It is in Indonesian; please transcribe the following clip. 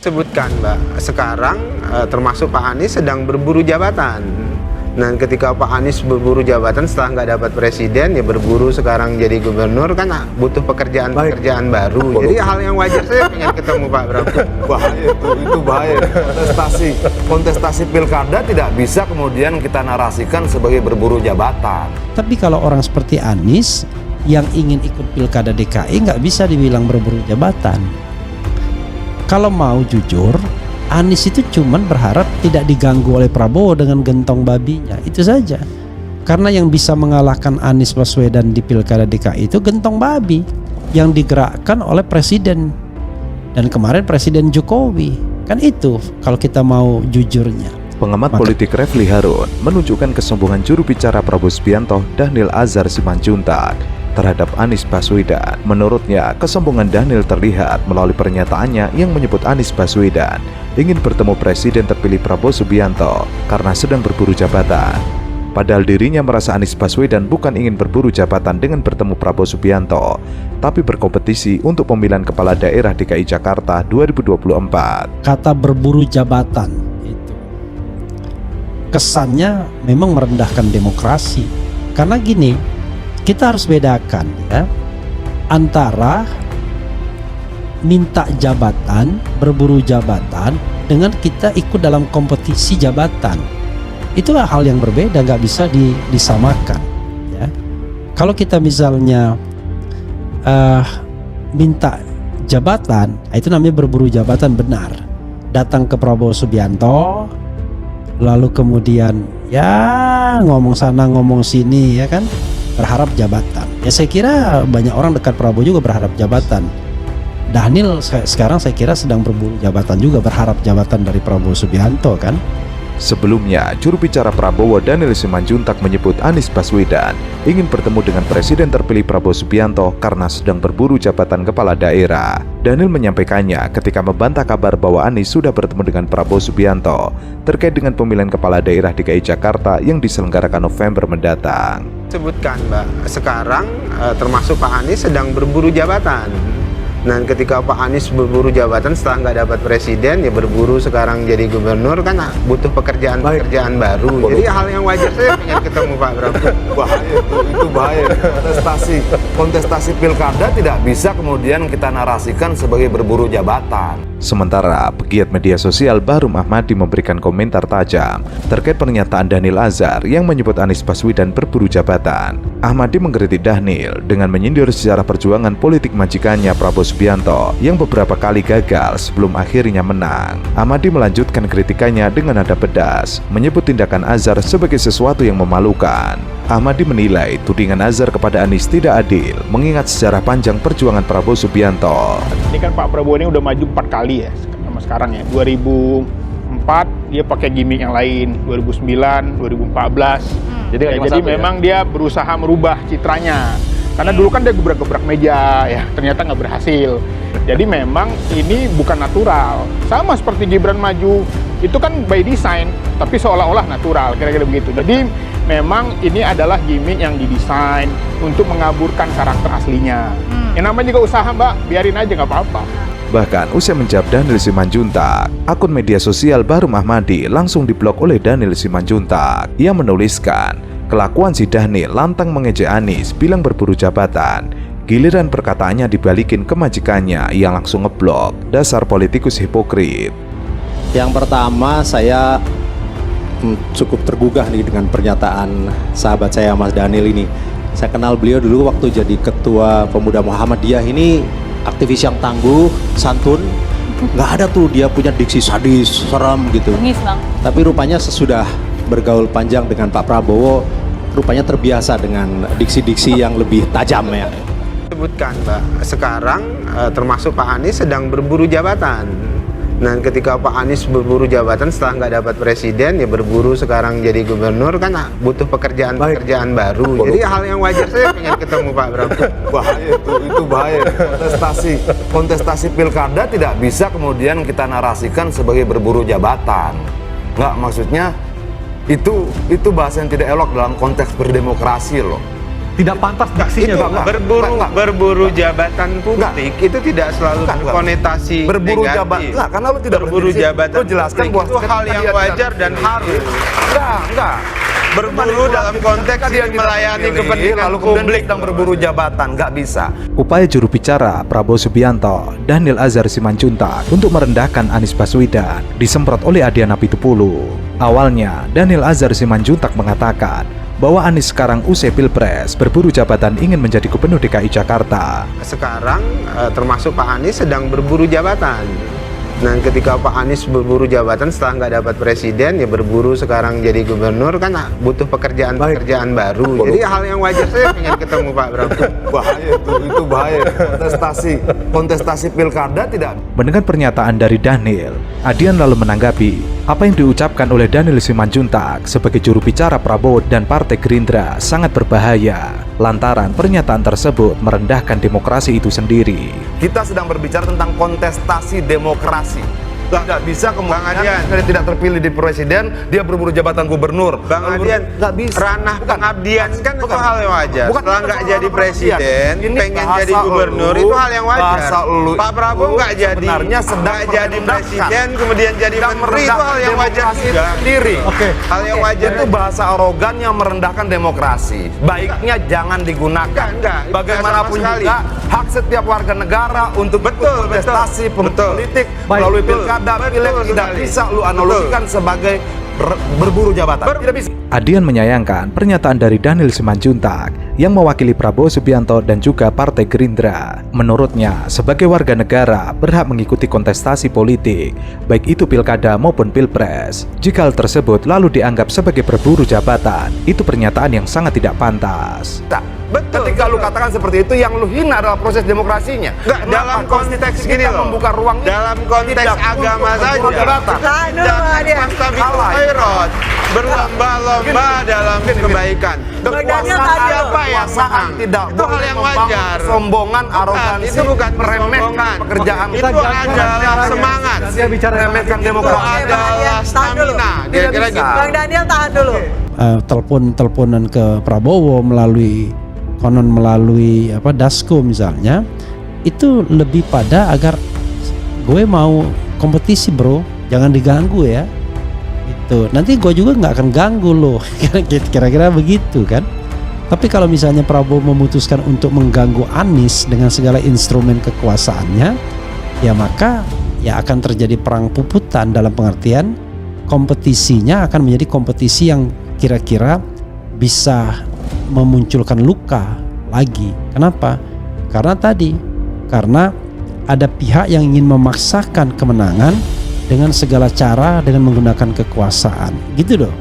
Sebutkan Mbak, sekarang termasuk Pak Anies sedang berburu jabatan. Dan ketika Pak Anies berburu jabatan setelah nggak dapat presiden, ya berburu sekarang jadi gubernur, kan butuh pekerjaan-pekerjaan baru. Jadi hal yang wajar, saya pengen ketemu Pak Prabowo. Bahaya itu bahaya. Kontestasi pilkada tidak bisa kemudian kita narasikan sebagai berburu jabatan. Tapi kalau orang seperti Anies yang ingin ikut pilkada DKI nggak bisa dibilang berburu jabatan. Kalau mau jujur, Anies itu cuman berharap tidak diganggu oleh Prabowo dengan gentong babinya, itu saja. Karena yang bisa mengalahkan Anies Baswedan di pilkada DKI itu gentong babi yang digerakkan oleh presiden. Dan kemarin Presiden Jokowi, kan itu kalau kita mau jujurnya. Pengamat politik Refli Harun menunjukkan kesombongan juru bicara Prabowo Subianto Dhanil Anzar Simanjuntak terhadap Anies Baswedan. Menurutnya, kesombongan Dhanil terlihat melalui pernyataannya yang menyebut Anies Baswedan ingin bertemu Presiden terpilih Prabowo Subianto karena sedang berburu jabatan. Padahal dirinya merasa Anies Baswedan bukan ingin berburu jabatan dengan bertemu Prabowo Subianto, tapi berkompetisi untuk pemilihan kepala daerah DKI Jakarta 2024. Kata berburu jabatan itu kesannya memang merendahkan demokrasi. Karena gini, kita harus bedakan ya antara minta jabatan, berburu jabatan dengan kita ikut dalam kompetisi jabatan. Itulah hal yang berbeda, nggak bisa disamakan ya. Kalau kita misalnya minta jabatan, itu namanya berburu jabatan benar. Datang ke Prabowo Subianto, lalu kemudian ya ngomong sana ngomong sini ya kan, berharap jabatan. Ya saya kira banyak orang dekat Prabowo juga berharap jabatan. Dhanil sekarang saya kira sedang berburu jabatan juga, berharap jabatan dari Prabowo Subianto kan. Sebelumnya, juru bicara Prabowo Dhanil Simanjuntak menyebut Anies Baswedan ingin bertemu dengan Presiden terpilih Prabowo Subianto karena sedang berburu jabatan kepala daerah. Dhanil menyampaikannya ketika membantah kabar bahwa Anies sudah bertemu dengan Prabowo Subianto terkait dengan pemilihan kepala daerah DKI Jakarta yang diselenggarakan November mendatang. Sebutkan Mbak, sekarang termasuk Pak Anies sedang berburu jabatan. Dan ketika Pak Anies berburu jabatan setelah nggak dapat presiden, ya berburu sekarang jadi gubernur, kan butuh pekerjaan-pekerjaan baru. Jadi hal yang wajar, saya pengen ketemu Pak Prabowo. Bahaya itu bahaya. Kontestasi pilkada tidak bisa kemudian kita narasikan sebagai berburu jabatan. Sementara pegiat media sosial Bahrum Ahmadi memberikan komentar tajam terkait pernyataan Dhanil Anzar yang menyebut Anies Baswedan berburu jabatan. Ahmadi mengkritik Dhanil dengan menyindir sejarah perjuangan politik majikannya Prabowo Subianto yang beberapa kali gagal sebelum akhirnya menang. Ahmadi melanjutkan kritikannya dengan nada pedas, menyebut tindakan Anzar sebagai sesuatu yang memalukan. Ahmadi menilai tudingan Anzar kepada Anies tidak adil mengingat sejarah panjang perjuangan Prabowo Subianto. Ini kan Pak Prabowo ini udah maju 4 kali ya sama sekarang ya. 2004 dia pakai gimmick yang lain, 2009, 2014. Jadi memang dia berusaha merubah citranya. Karena dulu kan dia gebrak-gebrak meja ya, ternyata nggak berhasil. Jadi memang ini bukan natural. Sama seperti Gibran maju, itu kan by design, tapi seolah-olah natural, kira-kira begitu. Jadi memang ini adalah gimmick yang didesain untuk mengaburkan karakter aslinya. Yang namanya juga usaha Mbak, biarin aja nggak apa-apa. Bahkan usai menjawab Dhanil Simanjuntak, akun media sosial Bahrum Ahmadi langsung diblok oleh Dhanil Simanjuntak. Ia menuliskan, kelakuan si Dhanil lantang mengejek Anies bilang berburu jabatan. Giliran perkataannya dibalikin ke majikannya, ia langsung ngeblok. Dasar politikus hipokrit. Yang pertama, saya cukup tergugah nih dengan pernyataan sahabat saya Mas Dhanil ini. Saya kenal beliau dulu waktu jadi ketua pemuda Muhammadiyah. Ini aktivis yang tangguh, santun. Nggak ada tuh dia punya diksi sadis, serem gitu. Tapi rupanya sesudah bergaul panjang dengan Pak Prabowo, rupanya terbiasa dengan diksi-diksi yang lebih tajam ya. Sebutkan Mbak, sekarang termasuk Pak Anies sedang berburu jabatan. Dan ketika Pak Anies berburu jabatan setelah nggak dapat presiden, ya berburu sekarang jadi gubernur, kan butuh pekerjaan-pekerjaan baru. Jadi hal yang wajar, saya pengen ketemu Pak Prabowo. Bahaya itu bahaya. Kontestasi pilkada tidak bisa kemudian kita narasikan sebagai berburu jabatan. Nggak, maksudnya itu bahasa yang tidak elok dalam konteks berdemokrasi loh. tidak pantas diksinya, Itu Pak. berburu jabatan publik itu tidak selalu berkonotasi berburu negatif. jabatan. Enggak, karena lu tidak berburu berdiri. jabatan Lu jelaskan publik bahwa itu hal yang wajar dan harus. Enggak. Berburu dalam konteks dia tidak melayani memilih, kepentingan lalu kemudian publik. sedang berburu jabatan, nggak bisa. Upaya juru bicara Prabowo Subianto, Daniel Azhar Simanjuntak untuk merendahkan Anies Baswedan disemprot oleh Adiana Pitupulu. Awalnya, Daniel Azhar Simanjuntak mengatakan bahwa Anies sekarang usai Pilpres berburu jabatan ingin menjadi gubernur DKI Jakarta. Sekarang termasuk Pak Anies sedang berburu jabatan. Nah, ketika Pak Anies berburu jabatan setelah nggak dapat presiden, ya berburu sekarang jadi gubernur, kan butuh pekerjaan-pekerjaan baru. Jadi hal yang wajar. Saya pengen ketemu Pak Bram. Bahaya itu bahaya. Kontestasi pilkada tidak. Mendengar pernyataan dari Daniel, Adian lalu menanggapi apa yang diucapkan oleh Daniel Simanjuntak sebagai juru bicara Prabowo dan Partai Gerindra sangat berbahaya lantaran pernyataan tersebut merendahkan demokrasi itu sendiri. Kita sedang berbicara tentang kontestasi demokrasi. Tidak bisa kemudian dia tidak terpilih di presiden, dia berburu jabatan gubernur. Bang Adian, nggak bisa. ranah pengabdian kan itu hal yang wajar. Bukan Setelah nggak soal jadi presiden, pengabdian. Ini pengen bahasa jadi gubernur, lu, itu hal yang wajar. bahasa lu Pak Prabowo itu nggak jadi, sebenarnya sedang nggak jadi merendahkan. presiden, kemudian jadi Sedang menteri, itu hal yang wajar demokrasi juga. sendiri. Oke. Hal yang wajar. Itu bahasa arogan yang merendahkan demokrasi. Baiknya jangan digunakan. Enggak, itu Bagaimanapun sama sekali. juga hak setiap warga negara untuk Betul, kontestasi betul. politik Baik, melalui betul, pilkada, betul pileg tidak sekali. bisa lu analogikan sebagai berburu jabatan. Tidak bisa. Adian menyayangkan pernyataan dari Daniel Simanjuntak yang mewakili Prabowo Subianto dan juga Partai Gerindra. Menurutnya, sebagai warga negara berhak mengikuti kontestasi politik, baik itu pilkada maupun pilpres. Jika hal tersebut lalu dianggap sebagai berburu jabatan, itu pernyataan yang sangat tidak pantas. Betul. Ketika lu katakan seperti itu, yang lu hina adalah proses demokrasinya. Enggak, Kenapa? dalam konteks Konstitusi gini kita loh. membuka ruang ini Dalam konteks tidak agama untuk berburu saja. jabatan. Dan fastabiqul khairat, berlomba-lomba dalam kebaikan. Siapa yang menang? Tidak Itu hal boleh yang membangun wajar. Kesombongan, arogansi, Itu bukan meremehkan kesombongan. pekerjaan. Itu adalah semangat. Dia bicara Meremehkan Itu demokrasi. adalah stamina. Kira-kira bisa. gitu. Bang Daniel tahan dulu. Teleponan ke Prabowo melalui Dasko misalnya, itu lebih pada agar gue mau kompetisi bro, jangan diganggu ya. Itu nanti gue juga nggak akan ganggu lo. Kira-kira begitu kan. Tapi kalau misalnya Prabowo memutuskan untuk mengganggu Anies dengan segala instrumen kekuasaannya, ya maka ya akan terjadi perang puputan, dalam pengertian kompetisinya akan menjadi kompetisi yang kira-kira bisa memunculkan luka lagi. Kenapa? Karena ada pihak yang ingin memaksakan kemenangan dengan segala cara dengan menggunakan kekuasaan. Gitu dong.